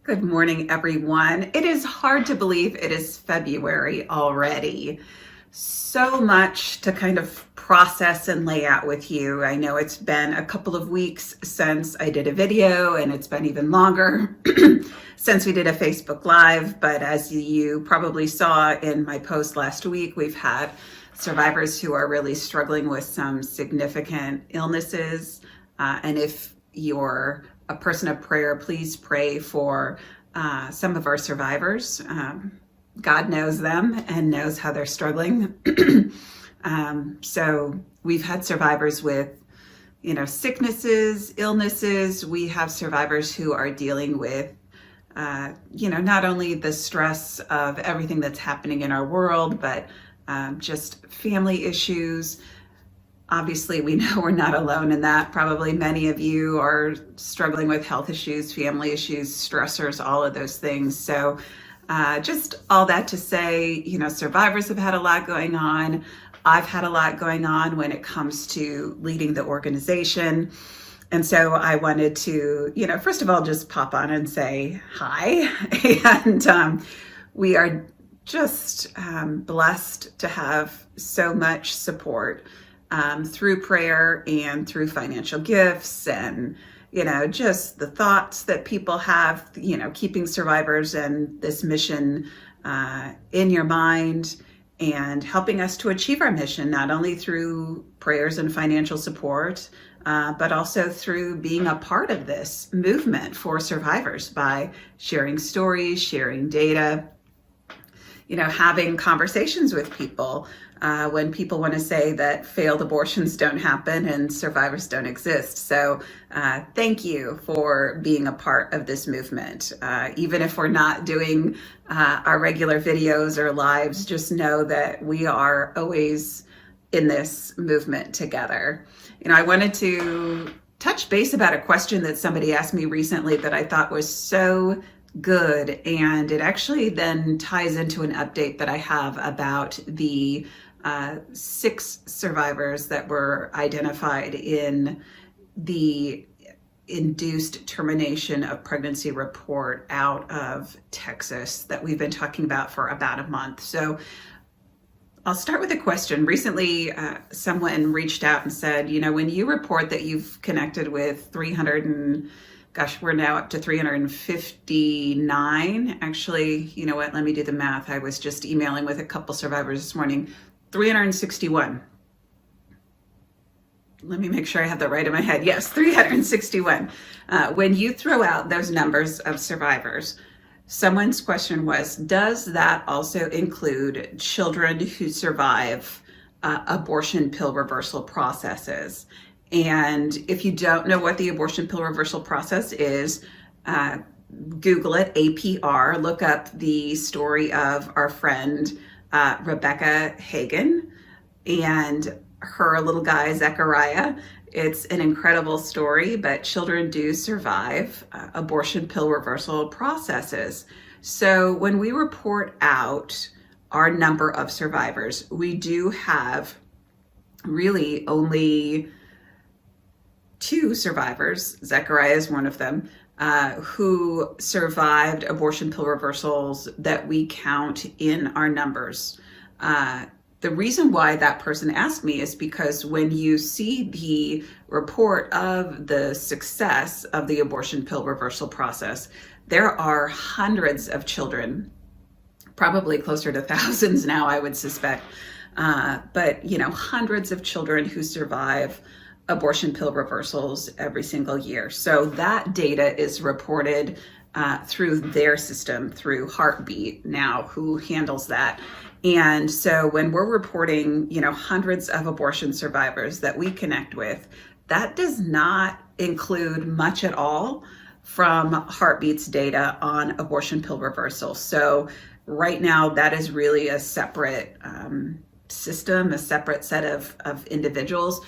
Good morning, everyone. It is hard to believe it is February already. So much to kind of process and lay out with you. I know it's been a couple of weeks since I did a video, and it's been even longer since we did a Facebook Live. But as you probably saw in my post last week, we've had survivors who are really struggling with some significant illnesses. And if you're a person of prayer, please pray for some of our survivors. God knows them and knows how they're struggling. So we've had survivors with, sicknesses, illnesses. We have survivors who are dealing with, not only the stress of everything that's happening in our world, but just family issues. Obviously, we know we're not alone in that. Probably many of you are struggling with health issues, family issues, stressors, all of those things. So just all that to say, survivors have had a lot going on. I've had a lot going on when it comes to leading the organization. And so I wanted to, first of all, just pop on and say hi. And we are just blessed to have so much support through prayer and through financial gifts and, just the thoughts that people have, keeping survivors and this mission in your mind and helping us to achieve our mission, not only through prayers and financial support, but also through being a part of this movement for survivors by sharing stories, sharing data, having conversations with people when people want to say that failed abortions don't happen and survivors don't exist. So thank you for being a part of this movement. Even if we're not doing our regular videos or lives, just know that we are always in this movement together. I wanted to touch base about a question that somebody asked me recently that I thought was so good, and it actually then ties into an update that I have about the 6 survivors that were identified in the induced termination of pregnancy report out of Texas that we've been talking about for about a month. So I'll start with a question. Recently, someone reached out and said, when you report that you've connected with 300 and we're now up to 359. Actually, you know what? Let me do the math. I was just emailing with a couple survivors this morning. 361. Let me make sure I have that right in my head. Yes, 361. When you throw out those numbers of survivors, someone's question was, does that also include children who survive abortion pill reversal processes? And if you don't know what the abortion pill reversal process is, Google it, APR, look up the story of our friend Rebecca Hagan and her little guy, Zechariah. It's an incredible story, but children do survive abortion pill reversal processes. So when we report out our number of survivors, we do have really only 2 survivors, Zechariah is one of them, who survived abortion pill reversals that we count in our numbers. The reason why that person asked me is because when you see the report of the success of the abortion pill reversal process, there are hundreds of children, probably closer to thousands now, I would suspect, but hundreds of children who survive abortion pill reversals every single year. So that data is reported through their system, through Heartbeat now, who handles that. And so when we're reporting, hundreds of abortion survivors that we connect with, that does not include much at all from Heartbeat's data on abortion pill reversal. So right now, that is really a separate system, a separate set of individuals.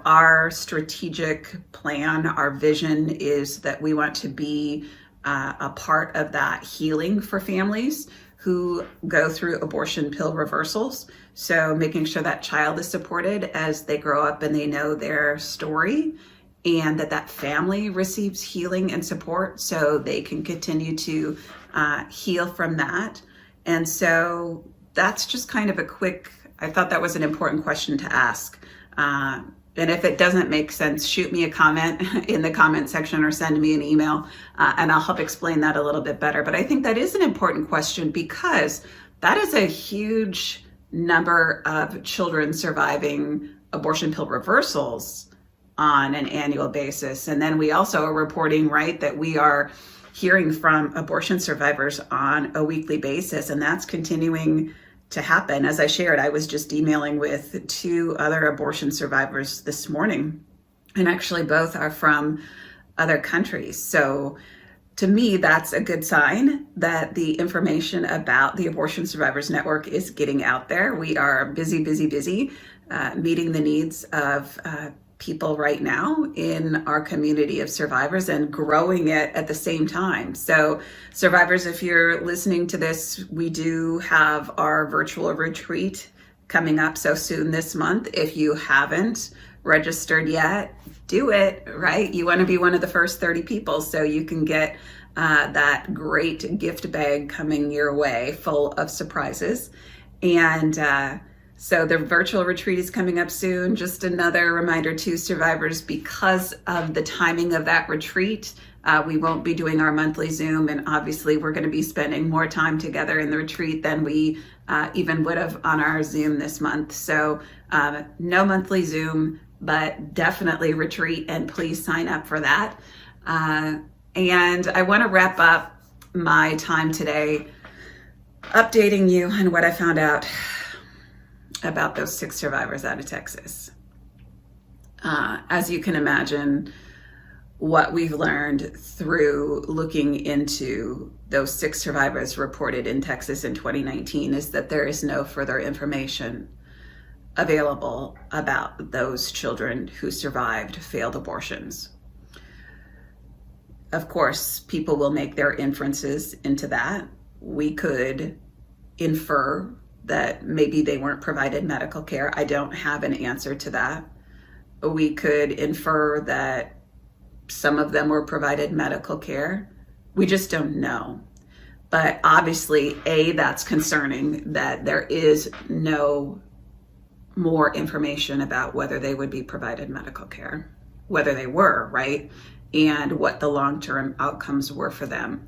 Our strategic plan, our vision is that we want to be a part of that healing for families who go through abortion pill reversals. So making sure that child is supported as they grow up and they know their story and that family receives healing and support so they can continue to heal from that. And so that's just kind of I thought that was an important question to ask. And if it doesn't make sense, shoot me a comment in the comment section or send me an email, and I'll help explain that a little bit better. But I think that is an important question because that is a huge number of children surviving abortion pill reversals on an annual basis. And then we also are reporting, right, that we are hearing from abortion survivors on a weekly basis, and that's continuing to happen. As I shared, I was just emailing with 2 other abortion survivors this morning, and actually both are from other countries. So to me, that's a good sign that the information about the Abortion Survivors Network is getting out there. We are busy, meeting the needs of people right now in our community of survivors and growing it at the same time. So survivors, if you're listening to this, we do have our virtual retreat coming up so soon this month. If you haven't registered yet, do it, right? You want to be one of the first 30 people so you can get that great gift bag coming your way full of surprises. And so the virtual retreat is coming up soon. Just another reminder to survivors, because of the timing of that retreat, we won't be doing our monthly Zoom. And obviously we're going to be spending more time together in the retreat than we even would have on our Zoom this month. So no monthly Zoom, but definitely retreat, and please sign up for that. And I want to wrap up my time today updating you on what I found out about those 6 survivors out of Texas. As you can imagine, what we've learned through looking into those 6 survivors reported in Texas in 2019 is that there is no further information available about those children who survived failed abortions. Of course, people will make their inferences into that. We could infer that maybe they weren't provided medical care. I don't have an answer to that. We could infer that some of them were provided medical care. We just don't know. But obviously, that's concerning that there is no more information about whether they would be provided medical care, whether they were, right? And what the long-term outcomes were for them.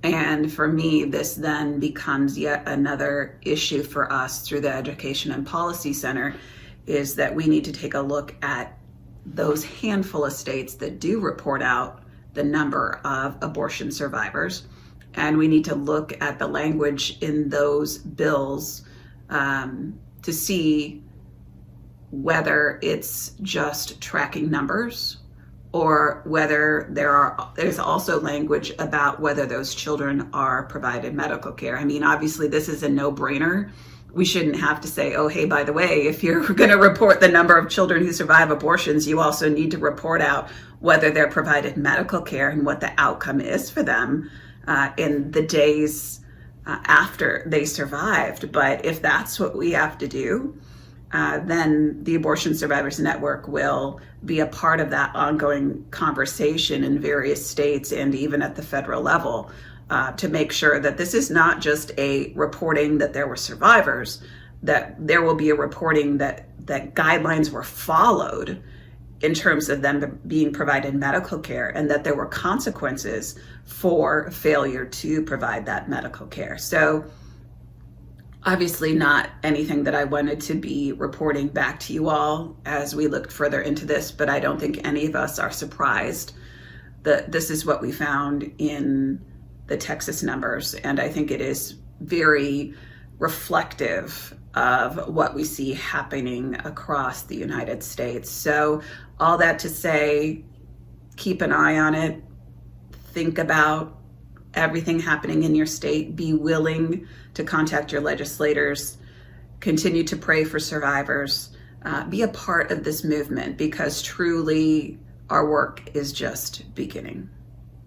And for me, this then becomes yet another issue for us through the Education and Policy Center, is that we need to take a look at those handful of states that do report out the number of abortion survivors. And we need to look at the language in those bills to see whether it's just tracking numbers or whether there's also language about whether those children are provided medical care. I mean, obviously this is a no-brainer. We shouldn't have to say, oh, hey, by the way, if you're going to report the number of children who survive abortions, you also need to report out whether they're provided medical care and what the outcome is for them in the days after they survived. But if that's what we have to do, then the Abortion Survivors Network will be a part of that ongoing conversation in various states and even at the federal level to make sure that this is not just a reporting that there were survivors, that there will be a reporting that guidelines were followed in terms of them being provided medical care, and that there were consequences for failure to provide that medical care. So obviously not anything that I wanted to be reporting back to you all as we looked further into this, but I don't think any of us are surprised that this is what we found in the Texas numbers. And I think it is very reflective of what we see happening across the United States. So all that to say, keep an eye on it, think about everything happening in your state, be willing to contact your legislators, continue to pray for survivors, be a part of this movement, because truly our work is just beginning.